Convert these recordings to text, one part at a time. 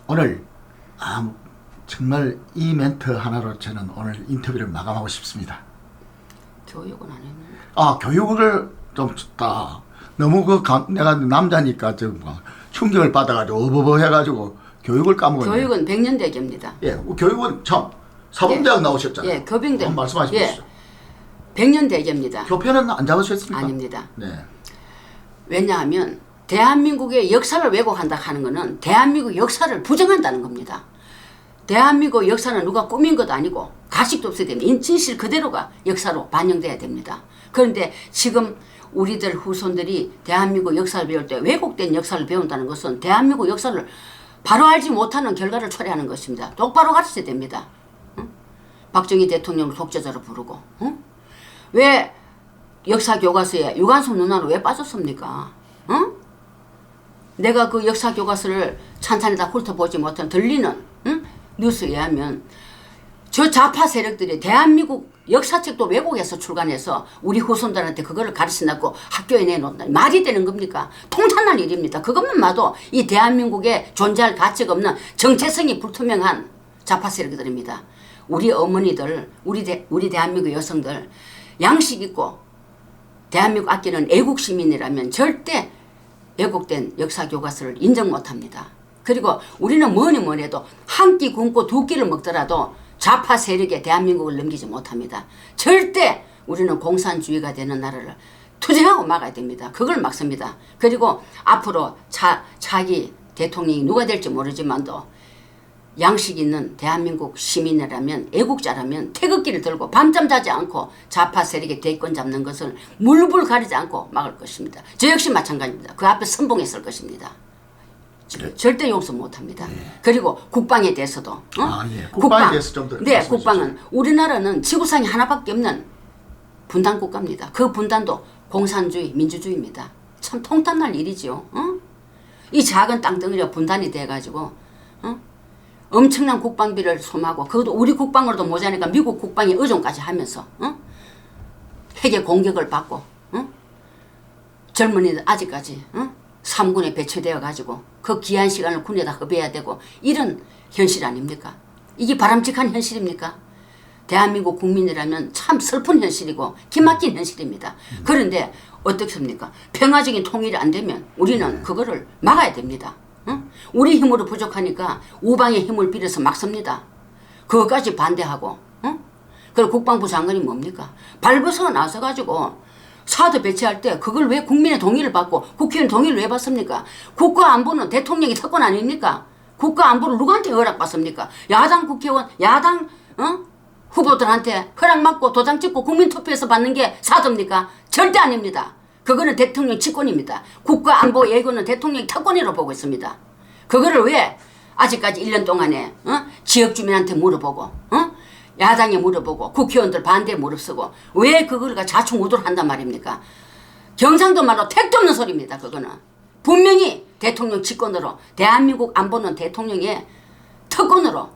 오늘 정말 이 멘트 하나로 저는 오늘 인터뷰를 마감하고 싶습니다. 교육은 안 했는데. 교육을 좀 줬다. 너무 내가 남자니까 좀 충격을 받아가지고 어버버 해가지고 교육을 까먹었네. 교육은 100년 대계입니다. 예, 교육은 참 사범대학 나오셨잖아요. 예, 교병대. 말씀하십시오. 예, 100년 대계입니다. 교편은 안 잡으셨습니까? 아닙니다. 네. 왜냐하면 대한민국의 역사를 왜곡한다 하는 것은 대한민국 역사를 부정한다는 겁니다. 대한민국 역사는 누가 꾸민 것도 아니고 가식도 없어야 됩니다. 진실 그대로가 역사로 반영돼야 됩니다. 그런데 지금 우리들 후손들이 대한민국 역사를 배울 때 왜곡된 역사를 배운다는 것은 대한민국 역사를 바로 알지 못하는 결과를 초래하는 것입니다. 똑바로 가르쳐야 됩니다. 응? 박정희 대통령을 독재자로 부르고 응? 왜 역사 교과서에 유관순 누나는 왜 빠졌습니까? 응? 내가 그 역사 교과서를 찬찬히 다 훑어보지 못한 들리는 응? 뉴스에 의하면 저 좌파 세력들이 대한민국 역사책도 왜곡해서 출간해서 우리 후손들한테 그거를 가르쳐놨고 학교에 내놓는다. 말이 되는 겁니까? 통탄날 일입니다. 그것만 봐도 이 대한민국에 존재할 가치가 없는 정체성이 불투명한 좌파 세력들입니다. 우리 어머니들, 우리 대한민국 여성들 양식 있고 대한민국 아끼는 애국 시민이라면 절대 왜곡된 역사 교과서를 인정 못합니다. 그리고 우리는 뭐니 해도 한 끼 굶고 두 끼를 먹더라도 좌파 세력에 대한민국을 넘기지 못합니다. 절대 우리는 공산주의가 되는 나라를 투쟁하고 막아야 됩니다. 그걸 막습니다. 그리고 앞으로 차기 대통령이 누가 될지 모르지만도 양식 있는 대한민국 시민이라면 애국자라면 태극기를 들고 밤잠 자지 않고 좌파 세력의 대권 잡는 것을 물불 가리지 않고 막을 것입니다. 저 역시 마찬가지입니다. 그 앞에 선봉했을 것입니다. 절대 용서 못합니다. 그리고 국방에 대해서도 국방에 대해서 좀 더 네, 국방은 우리나라는 지구상에 하나밖에 없는 분단 국가입니다. 그 분단도 공산주의, 민주주의입니다. 참 통탄날 일이죠. 이 작은 땅덩어리가 분단이 돼가지고 엄청난 국방비를 소모하고 그것도 우리 국방으로도 모자니까 미국 국방에 의존까지 하면서 핵의 공격을 받고 젊은이들 아직까지 3군에 배치되어 가지고 그 귀한 시간을 군에다 허비해야 되고 이런 현실 아닙니까? 이게 바람직한 현실입니까? 대한민국 국민이라면 참 슬픈 현실이고 기막힌 현실입니다. 그런데 어떻습니까? 평화적인 통일이 안 되면 우리는 그거를 막아야 됩니다. 우리 힘으로 부족하니까 우방의 힘을 빌어서 막습니다. 그것까지 반대하고 그리고 국방부 장관이 뭡니까? 발벗어 나서 가지고 사드 배치할 때 그걸 왜 국민의 동의를 받고 국회의원 동의를 왜 받습니까? 국가안보는 대통령이 특권 아닙니까? 국가안보를 누구한테 허락받습니까? 야당 국회의원, 야당 후보들한테 허락받고 도장 찍고 국민투표에서 받는 게 사드입니까? 절대 아닙니다. 그거는 대통령 직권입니다. 국가안보 예고는 대통령의 특권이라고 보고 있습니다. 그거를 왜 아직까지 1년 동안에 지역 주민한테 물어보고 야당에 물어보고 국회의원들 반대에 무릅쓰고 왜 그걸 자충우돌 한단 말입니까? 경상도 말로 택도 없는 소리입니다. 그거는 분명히 대통령 직권으로 대한민국 안보는 대통령의 특권으로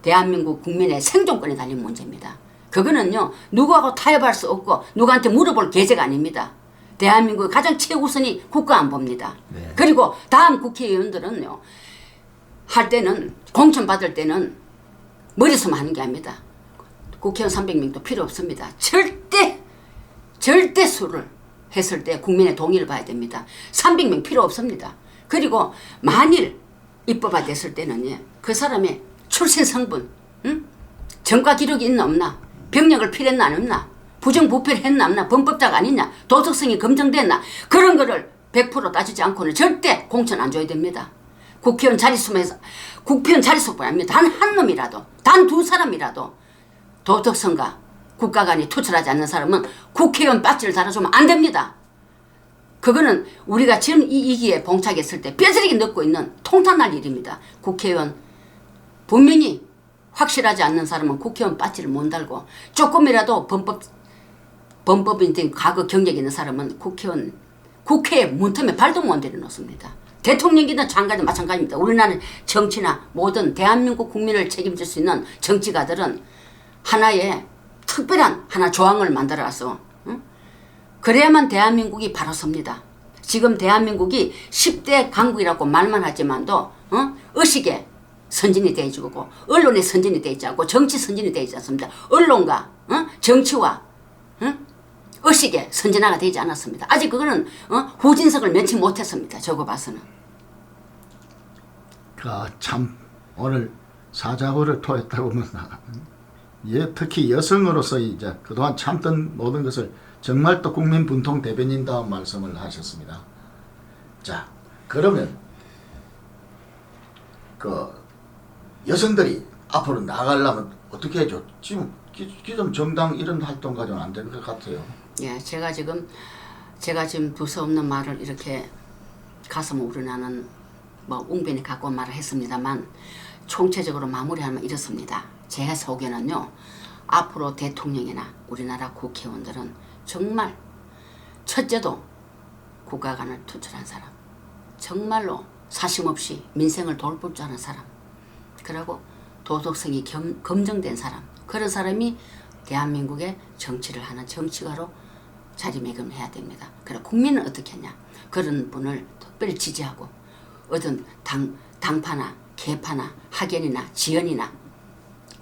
대한민국 국민의 생존권에 달린 문제입니다. 그거는요 누구하고 타협할 수 없고 누구한테 물어볼 계제가 아닙니다. 대한민국의 가장 최우선이 국가안보입니다. 네. 그리고 다음 국회의원들은요 할 때는 공천 받을 때는 머리서만 하는 게 아닙니다. 국회의원 300명도 필요 없습니다. 절대 수를 했을 때 국민의 동의를 봐야 됩니다. 300명 필요 없습니다. 그리고 만일 입법화 됐을 때는 그 사람의 출신 성분, 전과 기록이 있나 없나, 병력을 필했나 안 없나, 부정부패를 했나 없나, 범법자가 아니냐, 도덕성이 검증됐나 그런 거를 100% 따지지 않고는 절대 공천 안 줘야 됩니다. 국회의원 자릿수에서 국회의원 자릿수뿐 아닙니다. 단 한 놈이라도 단 두 사람이라도 도덕성과 국가관이 투철하지 않는 사람은 국회의원 배지를 달아주면 안 됩니다. 그거는 우리가 지금 이 기회에 봉착했을 때 뼈저리게 넣고 있는 통탄날 일입니다. 국회의원 분명히 확실하지 않는 사람은 국회의원 배지를 못 달고 조금이라도 범법인 등 과거 경력이 있는 사람은 국회에 문틈에 발도 못 내려놓습니다. 대통령이든 장관이든 마찬가지입니다. 우리나라는 정치나 모든 대한민국 국민을 책임질 수 있는 정치가들은 하나의 특별한 조항을 만들어서 그래야만 대한민국이 바로 섭니다. 지금 대한민국이 10대 강국이라고 말만 하지만도 의식에 선진이 되어 있고 언론에 선진이 되어 있지 않고 정치 선진이 되어 있지 않습니다. 언론과 정치와 의식에 선진화가 되지 않았습니다. 아직 그거는 후진석을 면치 못했습니다. 저거 봐서는. 참 오늘 사자고를 토했다고 보면 특히 여성으로서 이제 그동안 참던 모든 것을 정말 또 국민분통 대변인다운 말씀을 하셨습니다. 자, 그러면 그 여성들이 앞으로 나가려면 어떻게 해줘? 지금 기존 정당 이런 활동 가지고는 안 될 것 같아요. 예, 제가 지금 두서없는 말을 이렇게 가슴 우러나는 웅변이 가까운 말을 했습니다만 총체적으로 마무리하면 이렇습니다. 제 소견은요. 앞으로 대통령이나 우리나라 국회의원들은 정말 첫째도 국가관을 투철한 사람, 정말로 사심없이 민생을 돌볼 줄 아는 사람, 그리고 도덕성이 검증된 사람, 그런 사람이 대한민국의 정치를 하는 정치가로 자리매김을 해야 됩니다. 그래 국민은 어떻게 하냐? 그런 분을 특별히 지지하고 어떤 당파나 개파나 학연이나 지연이나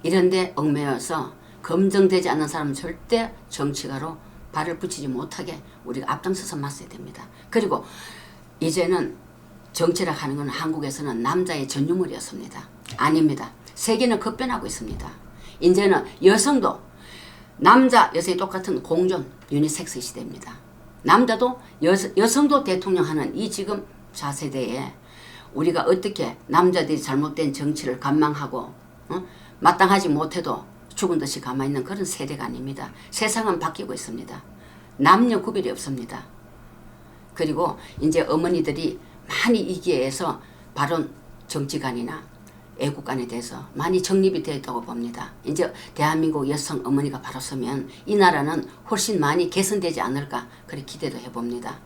이런 데 얽매여서 검증되지 않는 사람은 절대 정치가로 발을 붙이지 못하게 우리가 앞장서서 맞서야 됩니다. 그리고 이제는 정치라 하는 건 한국에서는 남자의 전유물이었습니다. 아닙니다. 세계는 급변하고 있습니다. 이제는 여성도 남자, 여성이 똑같은 공존 유니섹스 시대입니다. 남자도 여성도 대통령 하는 이 지금 차세대에 우리가 어떻게 남자들이 잘못된 정치를 감망하고 마땅하지 못해도 죽은 듯이 가만히 있는 그런 세대가 아닙니다. 세상은 바뀌고 있습니다. 남녀 구별이 없습니다. 그리고 이제 어머니들이 많이 이 기회에서 바른 정치관이나 애국관에 대해서 많이 정립이 되어 있다고 봅니다. 이제 대한민국 여성 어머니가 바로 서면 이 나라는 훨씬 많이 개선되지 않을까 그렇게 기대도 해봅니다.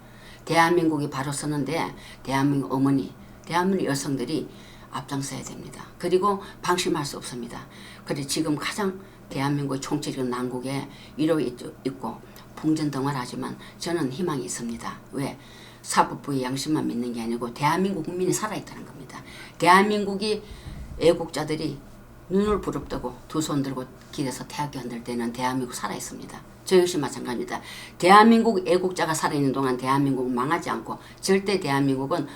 대한민국이 바로 서는데 대한민국 어머니, 대한민국 여성들이 앞장서야 됩니다. 그리고 방심할 수 없습니다. 그리고 지금 가장 대한민국의 총체적인 난국에 위로 있고 풍전등화하지만 저는 희망이 있습니다. 왜? 사법부의 양심만 믿는 게 아니고 대한민국 국민이 살아있다는 겁니다. 대한민국이 애국자들이 눈을 부릅뜨고 두 손 들고 길에서 태극기 흔들 때는 대한민국 살아있습니다. 저 역시 마찬가지입니다. 대한민국 애국자가 살아있는 동안 대한민국은 망하지 않고 절대 대한민국은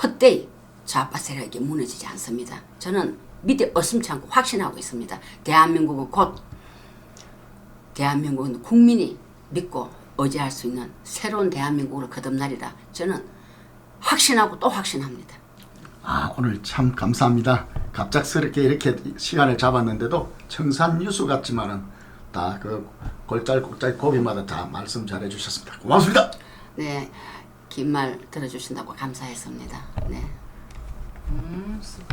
헛되이 좌파 세력에게 무너지지 않습니다. 저는 믿어 의심치 않고 확신하고 있습니다. 대한민국은 국민이 믿고 의지할 수 있는 새로운 대한민국으로 거듭나리라 저는 확신하고 또 확신합니다. 오늘 참 감사합니다. 갑작스럽게 이렇게 시간을 잡았는데도 청산유수 같지만은 다 그 골짤골짤 고비마다 다 말씀 잘해 주셨습니다. 고맙습니다. 네, 긴 말 들어주신다고 감사했습니다. 네. 수고했습니다.